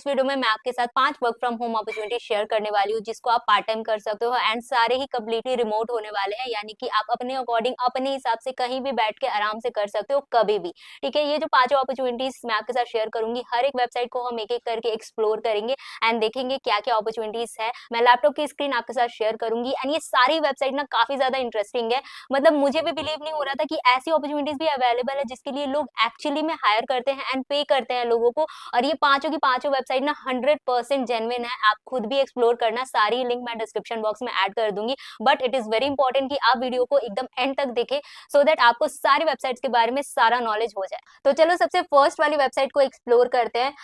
इस वीडियो में मैं आपके साथ 5 work from home opportunity share करने वाली हूँ जिसको आप पार्ट टाइम कर सकते हो एंड सारे ही कम्प्लीटली रिमोट होने वाले हैं, यानी कि आप अपने अकॉर्डिंग अपने हिसाब से कहीं भी बैठ के आराम से कर सकते हो कभी भी। ठीक है, ये जो 5 अपॉर्चुनिटीज मैं आपके साथ शेयर करूंगी, हर एक वेबसाइट को हम एक एक करके एक्सप्लोर करेंगे एंड देखेंगे क्या क्या अपॉर्चुनिटीज है। मैं लैपटॉप की स्क्रीन आपके साथ शेयर करूंगी एंड ये सारी वेबसाइट ना काफी ज्यादा इंटरेस्टिंग है। मतलब मुझे भी बिलीव नहीं हो रहा था कि ऐसी अपॉर्चुनिटीज भी अवेलेबल है जिसके लिए लोग एक्चुअली में हायर करते हैं एंड पे करते हैं लोगों को। और ये पांचों की पांचों वेबसाइट ना 100% जेन्युइन है, आप खुद भी एक्सप्लोर करना। सारी लिंक मैं डिस्क्रिप्शन बॉक्स में ऐड कर दूंगी, but it is very important कि आप वीडियो को एकदम एंड तक देखें सो दैट आपको सारी वेबसाइट्स के बारे में सारा नॉलेज हो जाए। तो चलो सबसे फर्स्ट वाली वेबसाइट को एक्सप्लोर करते हैं।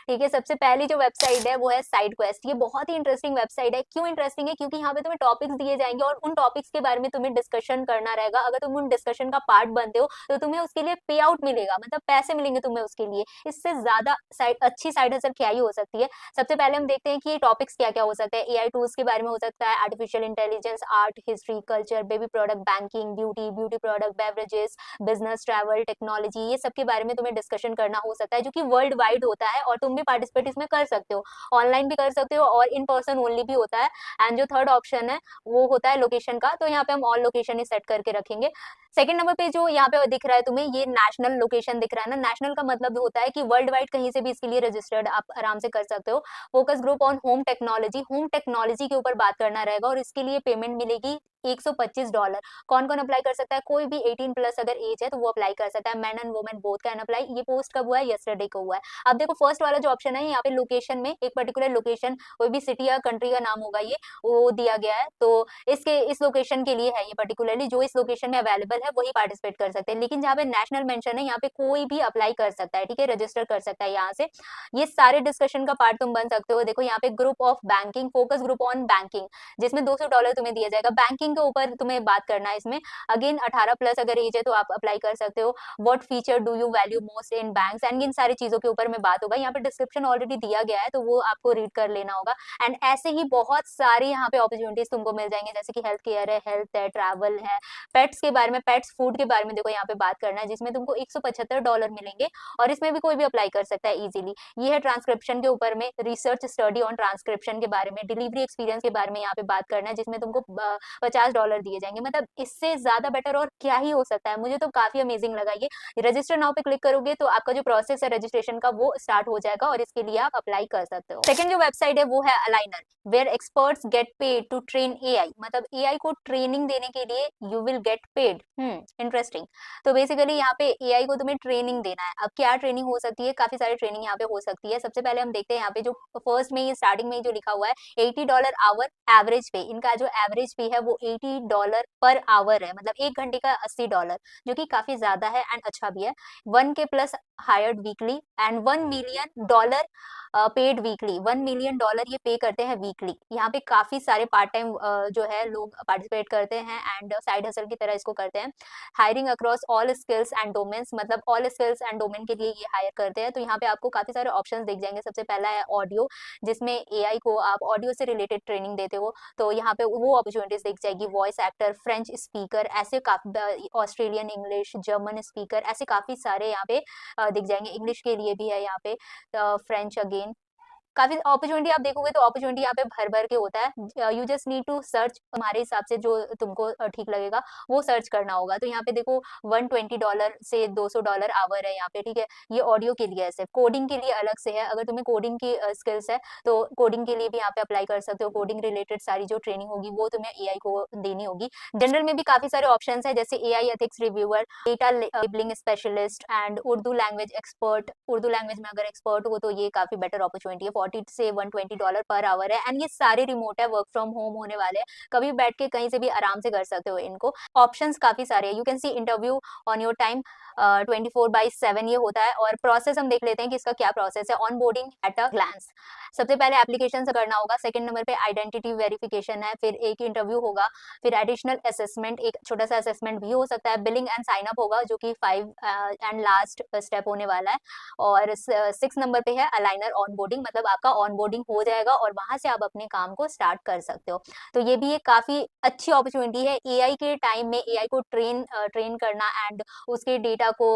ठीक है, सबसे पहली जो वेबसाइट है वो है साइड क्वेस्ट। ये बहुत ही इंटरेस्टिंग वेबसाइट है। क्यों इंटरेस्टिंग है? क्योंकि यहाँ पे तुम्हें टॉपिक्स दिए जाएंगे और उन टॉपिक्स के बारे में तुम्हें डिस्कशन करना रहेगा। अगर तुम उन डिस्कशन का पार्ट बनते हो तो तुम्हें उसके लिए पे आउट मिलेगा, मतलब पैसे मिलेंगे तुम्हें उसके लिए। इससे ज्यादा अच्छी साइड हसल क्या ही हो सकती है। सबसे पहले हम देखते हैं कि ये टॉपिक्स क्या क्या हो सकते हैं। एआई टूल्स के बारे में हो सकता है, artificial intelligence, art, history, culture, baby product, banking, beauty, beauty product, beverages, business, travel, technology, ये सब के बारे में तुम्हें डिस्कशन करना हो सकता है, जो कि वर्ल्ड वाइड होता है और तुम भी पार्टिसिपेट इसमें कर सकते हो। ऑनलाइन भी कर सकते हो और इन पर्सन ओनली भी होता है। एंड जो थर्ड ऑप्शन है वो होता है लोकेशन का, तो यहाँ पे हम ऑल लोकेशन ही सेट करके रखेंगे। सेकंड नंबर पे जो यहाँ पे दिख रहा है तुम्हें, ये नेशनल लोकेशन दिख रहा है ना। नेशनल का मतलब होता है कि वर्ल्ड वाइड कहीं से भी इसके लिए रजिस्टर्ड आप आराम से कर सकते हो। Focus group on home technology, home technology के ऊपर बात करना रहेगा और इसके लिए पेमेंट मिलेगी $125। कौन कौन अप्लाई कर सकता है? कोई भी 18 प्लस अगर एज है तो वो अप्लाई कर सकता है। Man and women both can apply. ये पोस्ट कब हुआ है? यस्टरडे को हुआ है। अब देखो फर्स्ट वाला जो ऑप्शन है, यहाँ पे लोकेशन में एक पर्टिकुलर लोकेशन, कोई भी सिटी या कंट्री का नाम होगा, ये वो दिया गया है। तो इसके इस लोकेशन के लिए है ये पर्टिकुलरली, जो इस लोकेशन में अवेलेबल है वही पार्टिसिपेट कर सकते हैं। लेकिन जहाँ पे नेशनल मेंशन है, यहाँ पे कोई भी अप्लाई कर सकता है। ठीक है, रजिस्टर कर सकता है यहाँ से। ये सारे डिस्कशन का पार्ट तुम बन सकते हो। देखो यहाँ पे group of banking, focus group on banking, जिसमें $200 तुम्हें दिया जाएगा। बैंकिंग के ऊपर तुम्हें बात करना है इसमें। अगेन 18 प्लस अगर एज है तो आप अप्लाई कर सकते हो। What feature do you value most in banks, and in सारी चीजों के ऊपर में बात होगा। यहाँ पे डिस्क्रिप्शन ऑलरेडी दिया गया है तो वो आपको रीड कर लेना होगा। एंड ऐसे ही बहुत सारी यहाँ पे अपॉर्चुनिटीज तुमको मिल जाएंगे, जैसे कि हेल्थ केयर है, हेल्थ है, ट्रैवल है, पेट्स के बारे में, पेट्स फूड के बारे में देखो यहाँ पे बात करना है, जिसमें तुमको $175 मिलेंगे और इसमें भी कोई भी अप्लाई कर सकता है इजीली। ये है ट्रांसक्रिप्शन के ऊपर में, रिसर्च स्टडी ऑन ट्रांसक्रिप्शन के बारे में, डिलीवरी एक्सपीरियंस के बारे में यहाँ पे बात करना है, जिसमें तुमको $50 दिए जाएंगे। मतलब इससे ज्यादा बेटर और क्या ही हो सकता है। मुझे तो काफी अमेजिंग लगा ये। रजिस्टर नाउ पे क्लिक करोगे तो आपका जो प्रोसेस है रजिस्ट्रेशन का वो स्टार्ट हो जाएगा और इसके लिए आप अप्लाई कर सकते हो। सेकंड जो वेबसाइट है वो है Aligner, where experts get paid to train AI. मतलब एआई को ट्रेनिंग देने के लिए you will get paid. Interesting. तो बेसिकली यहाँ पे एआई को तुम्हें ट्रेनिंग देना है। अब क्या ट्रेनिंग हो सकती है? काफी सारी ट्रेनिंग यहाँ पे हो सकती है। सबसे पहले हम देखते हैं यहाँ पे जो फर्स्ट में, ये स्टार्टिंग में जो लिखा हुआ है $80 आवर एवरेज पे। इनका जो एवरेज पे है वो $80 पर आवर है, मतलब 1 घंटे का $80, जो कि काफी ज्यादा है एंड अच्छा भी है। 1K plus hired weekly and $1 million paid weekly. $1 million ये पे करते हैं वीकली। यहाँ पे काफी सारे पार्ट टाइम जो है लोग पार्टिसिपेट करते हैं एंड साइड हसल की तरह इसको करते हैं। Hiring across all skills and domains, मतलब ऑल स्किल्स एंड डोमेन के लिए ये हायर करते हैं। तो यहाँ पे आपको काफी सारे ऑप्शंस दिख जाएंगे। सबसे पहला है ऑडियो, जिसमें एआई को आप ऑडियो से रिलेटेड ट्रेनिंग देते हो तो यहाँ पे वो अपॉर्चुनिटीज दिख जाएगी। वॉइस एक्टर, फ्रेंच स्पीकर, ऐसे काफी, ऑस्ट्रेलियन इंग्लिश, जर्मन स्पीकर, ऐसे काफी सारे यहाँ पे दिख जाएंगे। इंग्लिश के लिए भी है यहाँ पे, फ्रेंच अगेन। काफी अपॉर्चुनिटी आप देखोगे तो अपॉर्चुनिटी यहाँ पे भर भर के होता है। You just need to search, हमारे हिसाब से जो तुमको ठीक लगेगा वो सर्च करना होगा। तो यहाँ पे देखो $120 से $200 आवर है यहाँ पे। ठीक है, ये ऑडियो के लिए है। कोडिंग के लिए अलग से है। अगर तुम्हें कोडिंग की स्किल्स है तो कोडिंग के लिए भी यहाँ पे अप्लाई कर सकते हो। कोडिंग रिलेटेड सारी जो ट्रेनिंग होगी वो तुम्हें एआई को देनी होगी। जनरल में भी काफी सारे ऑप्शन है, जैसे AI ethics reviewer, data labelling specialist and Urdu language expert. Urdu language में अगर एक्सपर्ट हो तो ये काफी बेटर अपॉर्चुनिटी है। 40 से $120 पर आवर है एंड ये सारे रिमोट है, वर्क फ्रॉम होम होने वाले हैं। कभी बैठ के कहीं से भी आराम से कर सकते हो इनको। ऑप्शंस काफी सारे हैं। You can C interview on your time, 24/7 ये होता है। और प्रोसेस हम देख लेते हैं कि इसका क्या प्रोसेस है। Onboarding at a glance, सबसे पहले एप्लीकेशन से करना होगा। सेकंड नंबर पे आइडेंटिटी वेरिफिकेशन है, फिर एक इंटरव्यू होगा, फिर एडिशनल असेसमेंट, एक छोटा सा असेसमेंट भी हो सकता है। बिलिंग एंड साइन अप होगा, जो कि 5 एंड लास्ट स्टेप होने वाला है। और 6 नंबर पे है अलाइनर ऑन बोर्डिंग, मतलब आपका ऑनबोर्डिंग हो जाएगा और वहां से आप अपने काम को स्टार्ट कर सकते हो। तो ये भी एक काफी अच्छी अपॉर्चुनिटी है एआई के टाइम में, एआई को ट्रेन करना एंड उसके डेटा को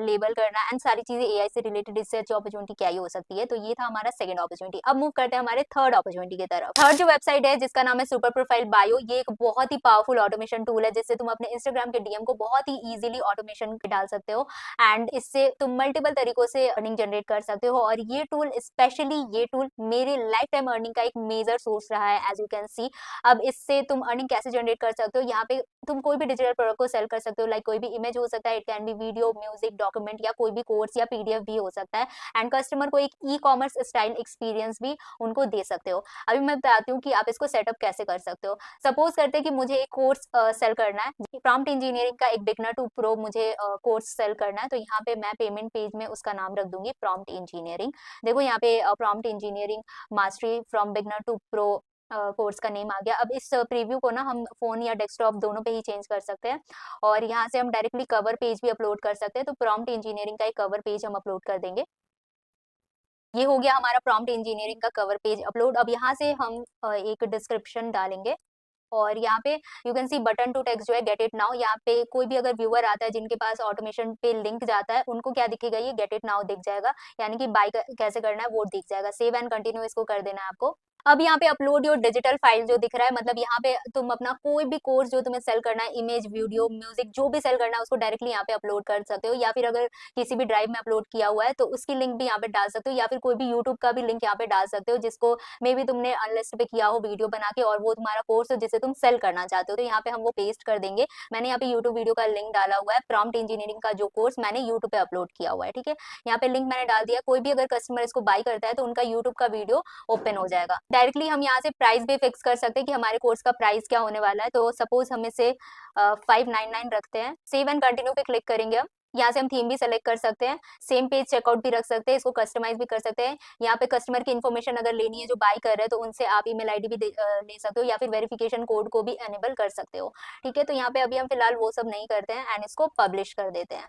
लेबल करना एंड सारी चीजें एआई से रिलेटेड। इससे अच्छी अपॉर्चुनिटी क्या ही हो सकती है। तो ये था हमारा सेकंड अपॉर्चुनिटी। अब मूव करते हैं हमारे थर्ड अपॉर्चुनिटी की तरफ। थर्ड जो वेबसाइट है जिसका नाम है सुपर प्रोफाइल बायो, ये एक बहुत ही पावरफुल ऑटोमेशन टूल है जिससे तुम अपने इंस्टाग्राम के डीएम को बहुत ही इजीली ऑटोमेशन डाल सकते हो एंड इससे तुम मल्टीपल तरीकों से अर्निंग जनरेट कर सकते हो। और ये टूल, स्पेशली ये टूल मेरे लाइफ टाइम अर्निंग का एक मेजर सोर्स रहा है, एज यू कैन सी। अब इससे तुम अर्निंग कैसे जनरेट कर सकते हो, यहाँ पे तुम कोई भी डिजिटल प्रोडक्ट को सेल कर सकते हो। लाइक कोई भी इमेज हो सकता है, it can be video, music, document या कोई भी कोर्स या पीडीएफ भी हो सकता है एंड कस्टमर को एक ई कॉमर्स स्टाइल एक्सपीरियंस भी उनको दे सकते हो। अभी मैं बताती हूँ कि आप इसको सेटअप कैसे कर सकते हो। सपोज करते हैं कि मुझे एक कोर्स सेल करना है, प्रॉम्प्ट इंजीनियरिंग का एक बिगनर टू प्रो मुझे कोर्स सेल करना है। तो यहाँ पे मैं पेमेंट पेज में उसका नाम रख दूंगी प्रॉम्प्ट इंजीनियरिंग। देखो यहाँ पे prompt engineering mastery from beginner to pro course का नेम आ गया। अब इस प्रीव्यू को ना हम फोन या डेस्कटॉप दोनों पे ही चेंज कर सकते हैं और यहाँ से हम डायरेक्टली कवर पेज भी अपलोड कर सकते हैं। तो प्रॉम्प्ट इंजीनियरिंग का एक कवर पेज हम अपलोड कर देंगे। ये हो गया हमारा प्रॉम्प्ट इंजीनियरिंग का कवर पेज अपलोड। अब यहाँ से हम एक डिस्क्रिप्शन डालेंगे और यहाँ पे you can see button to text जो है गेट इट नाउ। यहाँ पे कोई भी अगर व्यूअर आता है जिनके पास ऑटोमेशन पे लिंक जाता है उनको क्या दिखेगा, ये गेट इट नाउ दिख जाएगा, यानी कि बाय कैसे करना है वो दिख जाएगा। सेव एंड कंटिन्यू इसको कर देना है आपको। अब यहाँ पे अपलोड योर डिजिटल फाइल जो दिख रहा है, मतलब यहाँ पे तुम अपना कोई भी कोर्स जो तुम्हें सेल करना है, इमेज, वीडियो, म्यूजिक, जो भी सेल करना है उसको डायरेक्टली यहाँ पे अपलोड कर सकते हो। या फिर अगर किसी भी ड्राइव में अपलोड किया हुआ है तो उसकी लिंक भी यहाँ पे डाल सकते हो, या फिर कोई भी यूट्यूब का भी लिंक यहाँ पे डाल सकते हो जिसको मे बी तुमने अनलिस्ट पे किया हो वीडियो बना के और वो तुम्हारा कोर्स हो जिसे तुम सेल करना चाहते हो। तो यहाँ पे हम वो पेस्ट कर देंगे। मैंने यहाँ पे यूट्यूब वीडियो का लिंक डाला हुआ है, प्रॉम्प्ट इंजीनियरिंग का जो कोर्स मैंने यूट्यूब पे अपलोड किया हुआ है, ठीक है। यहाँ पे लिंक मैंने डाल दिया। कोई भी अगर कस्टमर इसको बाय करता है तो उनका यूट्यूब का वीडियो ओपन हो जाएगा। डायरेक्टली हम यहाँ से प्राइस भी फिक्स कर सकते हैं कि हमारे कोर्स का प्राइस क्या होने वाला है। तो सपोज हम इसे 599 रखते हैं। सेव एंड कंटिन्यू पे क्लिक करेंगे हम। यहाँ से हम थीम भी सेलेक्ट कर सकते हैं, सेम पेज चेकआउट भी रख सकते हैं, इसको कस्टमाइज भी कर सकते हैं। यहाँ पे कस्टमर की इन्फॉर्मेशन अगर लेनी है जो बाय कर रहे हैं तो उनसे आप ईमेल आईडी भी ले सकते हो या फिर वेरिफिकेशन कोड को भी एनेबल कर सकते हो, ठीक है। तो यहाँ पे अभी हम फिलहाल वो सब नहीं करते हैं एंड इसको पब्लिश कर देते हैं।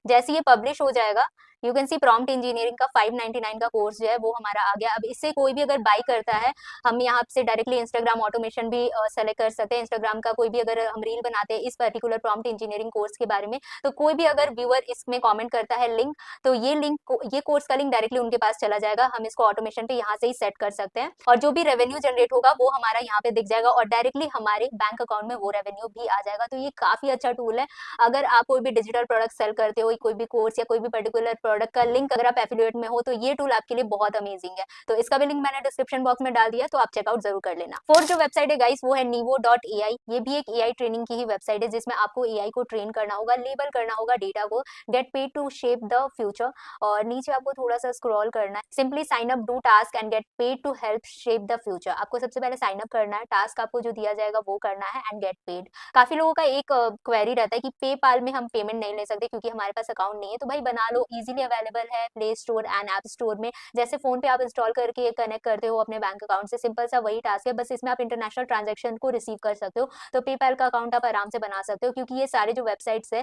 जैसे ये पब्लिश हो जाएगा you can C prompt engineering का 599 का कोर्स जो है वो हमारा आ गया। अब इससे कोई भी अगर बाय करता है, हम यहाँ से डायरेक्टली इंस्टाग्राम ऑटोमेशन भी सेलेक्ट कर सकते हैं। इंस्टाग्राम का कोई भी अगर हम रील बनाते हैं इस पर्टिकुलर प्रॉम्प्ट इंजीनियरिंग कोर्स के बारे में, तो कोई भी अगर व्यूअर इसमें कमेंट करता है लिंक, तो ये कोर्स का लिंक डायरेक्टली उनके पास चला जाएगा। हम इसको ऑटोमेशन पे यहाँ से ही सेट कर सकते हैं और जो भी रेवेन्यू जनरेट होगा वो हमारा यहाँ पे दिख जाएगा और डायरेक्टली हमारे बैंक अकाउंट में वो रेवेन्यू भी आ जाएगा। तो ये काफी अच्छा टूल है। अगर आप कोई भी डिजिटल प्रोडक्ट सेल करते हो, कोई भी कोर्स या कोई भी पर्टिकुलर प्रोडक्ट का लिंक अगर आप एफिलिएट में हो, तो ये टूल आपके लिए बहुत अमेजिंग है। तो इसका भी लिंक मैंने डिस्क्रिप्शन बॉक्स में डाल दिया, तो आप चेकआउट जरूर कर लेना। फोर्थ जो वेबसाइट है गाइस वो है nivo.ai। ये भी एक एआई ट्रेनिंग की ही वेबसाइट है जिसमें आपको एआई को ट्रेन करना होगा, लेबल करना होगा डेटा को, get paid to shape the future. और नीचे आपको थोड़ा सा स्क्रॉल करना है, simply sign up, do task and get paid to help shape the future. आपको सबसे पहले साइन अप करना है, टास्क आपको जो दिया जाएगा वो करना है एंड गेट पेड। काफी लोगों का एक क्वेरी रहता है कि पेपाल में हम पेमेंट नहीं ले सकते क्योंकि हमारे पास अकाउंट नहीं है। तो भाई बना लो, इजीली अवेलेबल है play store and app store में। जैसे फोन पे आप इंस्टॉल करके कनेक्ट करते हो अपने बैंक अकाउंट से, सिंपल सा वही टास्क है, बस इसमें आप इंटरनेशनल ट्रांजेक्शन को रिसीव कर सकते हो। तो पेपैल का अकाउंट आप आराम से बना सकते हो क्योंकि ये सारे जो वेबसाइट्स है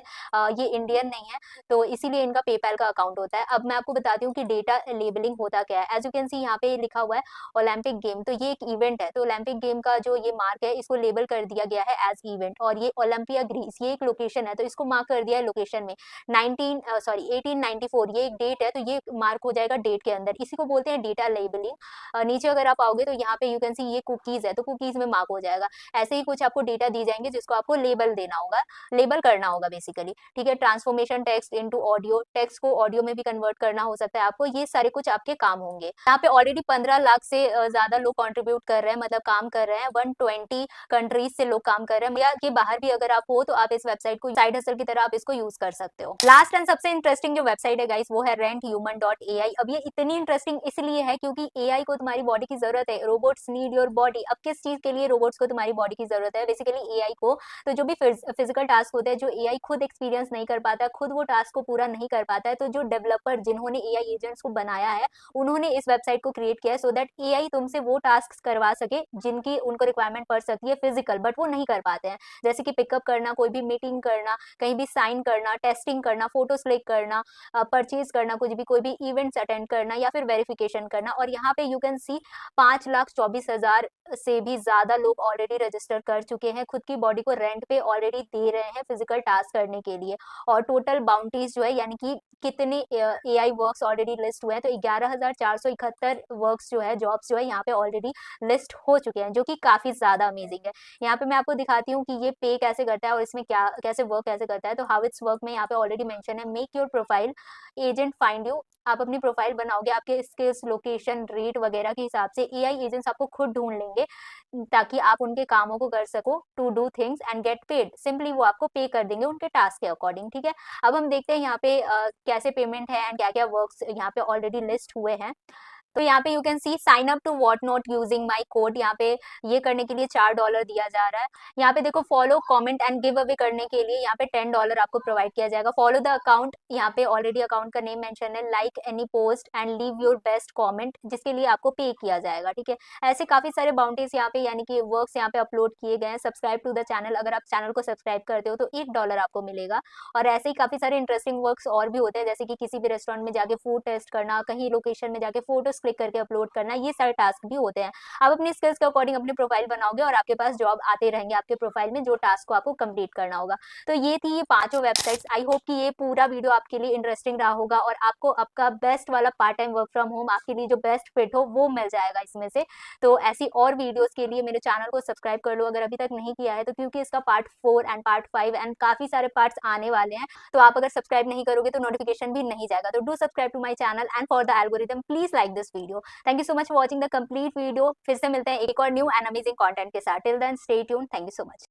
ये इंडियन नहीं है, तो इसीलिए इनका पेपैल का अकाउंट होता है। अब मैं आपको बताती हूँ कि डेटा लेबलिंग होता क्या है। एज यू कैन सी यहाँ पे लिखा हुआ है ओलंपिक गेम, तो ये एक इवेंट है। तो ओलंपिक गेम का जो ये मार्क है इसको लेबल कर दिया गया है एज इवेंट। और ये ओलंपिया ग्रीस, ये एक लोकेशन है, तो इसको मार्क कर दिया है लोकेशन में 1894, ये एक डेट है, तो ये मार्क हो जाएगा डेट के अंदर। इसी को बोलते हैं डेटा लेबलिंग। नीचे अगर आप आओगे तो यहाँ पे यू कैन सी ये कुकीज है, तो कुकीज में मार्क हो जाएगा। ऐसे ही कुछ आपको डेटा दी जाएंगे जिसको आपको लेबल देना होगा, लेबल करना होगा बेसिकली, ठीक है। Transformation text into audio, text को ऑडियो में भी कन्वर्ट करना हो सकता है आपको। ये सारे कुछ आपके काम होंगे। यहाँ पे ऑलरेडी 15 लाख से ज्यादा लोग कॉन्ट्रीब्यूट कर रहे हैं, मतलब काम कर रहे हैं। 120 कंट्रीज से लोग काम कर रहे हैं। या के बाहर भी अगर आप हो तो आप इस वेबसाइट को साइड हसल की तरह आप इसको यूज कर सकते हो। लास्ट एंड सबसे इंटरेस्टिंग जो वेबसाइट है गाइस वो है renthuman.ai। अब ये इतनी इंटरेस्टिंग इसलिए है क्योंकि एआई को तुम्हारी बॉडी की जरूरत है। Robots need your body. अब किस चीज के लिए रोबोट्स को तुम्हारी बॉडी की जरूरत है? बेसिकली एआई को। तो जो भी फिजिकल टास्क होते हैं जो एआई खुद एक्सपीरियंस नहीं कर पाता, खुद वो टास्क को पूरा नहीं कर पाता है, तो जो डेवलपर जिन्होंने एआई एजेंट्स को बनाया है उन्होंने इस वेबसाइट को क्रिएट किया है सो दैट एआई तुमसे वो टास्क करवा सके जिनकी उनको रिक्वायरमेंट पड़ सकती है फिजिकल, बट वो नहीं कर पाते हैं। जैसे कि पिकअप करना, कोई भी मीटिंग करना, कहीं भी साइन करना, टेस्टिंग करना, फोटोज क्लिक करना, परचेज करना कुछ भी, कोई भी इवेंट्स अटेंड करना या फिर वेरिफिकेशन करना। और यहाँ पे यू कैन सी 5,24,000 से भी ज्यादा लोग ऑलरेडी रजिस्टर कर चुके हैं, खुद की बॉडी को रेंट पे ऑलरेडी दे रहे हैं फिजिकल टास्क करने के लिए। और टोटल बाउंटीज जो है यानी कि कितने AI वर्क्स ऑलरेडी लिस्ट हुए हैं, तो 11,471 वर्क्स जो है, जॉब्स जो है यहाँ पे ऑलरेडी लिस्ट हो चुके हैं, जो कि काफी ज्यादा अमेजिंग है। यहाँ पे मैं आपको दिखाती हूँ कि ये पे कैसे करता है और इसमें क्या कैसे वर्क कैसे करता है। तो हाउ इट्स वर्क में यहाँ पे ऑलरेडी मेंशन है, make your profile agent find you. आप अपनी प्रोफाइल बनाओगे, आपके स्किल्स, लोकेशन, रेट वगैरह के हिसाब से AI एजेंट्स आपको खुद ढूंढ लेंगे ताकि आप उनके कामों को कर सको, to do things and get paid. Simply वो आपको पे कर देंगे उनके टास्क के अकॉर्डिंग, ठीक है। अब हम देखते हैं यहाँ पे कैसे पेमेंट है एंड क्या क्या वर्क्स यहाँ पे ऑलरेडी लिस्ट हुए हैं। तो यहाँ पे you can see sign up to what not using my code. यहाँ पे ये करने के लिए $4 दिया जा रहा है। यहाँ पे देखो follow, comment and give away करने के लिए यहाँ पे $10 आपको प्रोवाइड किया जाएगा। फॉलो द अकाउंट, यहाँ पे ऑलरेडी अकाउंट का नेम मेंशन है, like any post and leave your best comment, जिसके लिए आपको पे किया जाएगा, ठीक है। ऐसे काफी सारे बाउंड्रीज यहाँ पे यानी कि वर्क्स यहाँ पे अपलोड किए गए हैं। सब्सक्राइब टू द चैनल, अगर आप चैनल को सब्सक्राइब करते हो तो $1 आपको मिलेगा। और ऐसे ही काफी सारे इंटरेस्टिंग वर्क्स और भी होते हैं, जैसे कि किसी भी रेस्टोरेंट में जाके फूड टेस्ट करना, कहीं लोकेशन में जाके फोटोज क्लिक करके अपलोड करना, ये सारे टास्क भी होते हैं। आप अपनी स्किल्स के अकॉर्डिंग अपनी प्रोफाइल बनाओगे और आपके पास जॉब आते रहेंगे आपके प्रोफाइल में, जो टास्क को आपको कंप्लीट करना होगा। तो ये थी ये 5 वेबसाइट्स। आई होप कि ये पूरा वीडियो आपके लिए इंटरेस्टिंग रहा होगा और आपको आपका बेस्ट वाला part time work from home आपके लिए जो बेस्ट फिट हो वो मिल जाएगा इसमें से। तो ऐसी और वीडियोस के लिए मेरे चैनल को सब्सक्राइब कर लो अगर अभी तक नहीं किया है तो, क्योंकि इसका पार्ट 4 एंड पार्ट 5 एंड काफी सारे पार्ट्स आने वाले हैं। तो आप अगर सब्सक्राइब नहीं करोगे तो नोटिफिकेशन भी नहीं जाएगा। तो do subscribe to my channel and for the algorithm please like this video. Thank you so much for watching the complete video. फिर से मिलते हैं एक और न्यू एंड अमेजिंग कंटेंट के साथ। Till then stay tuned. Thank you so much.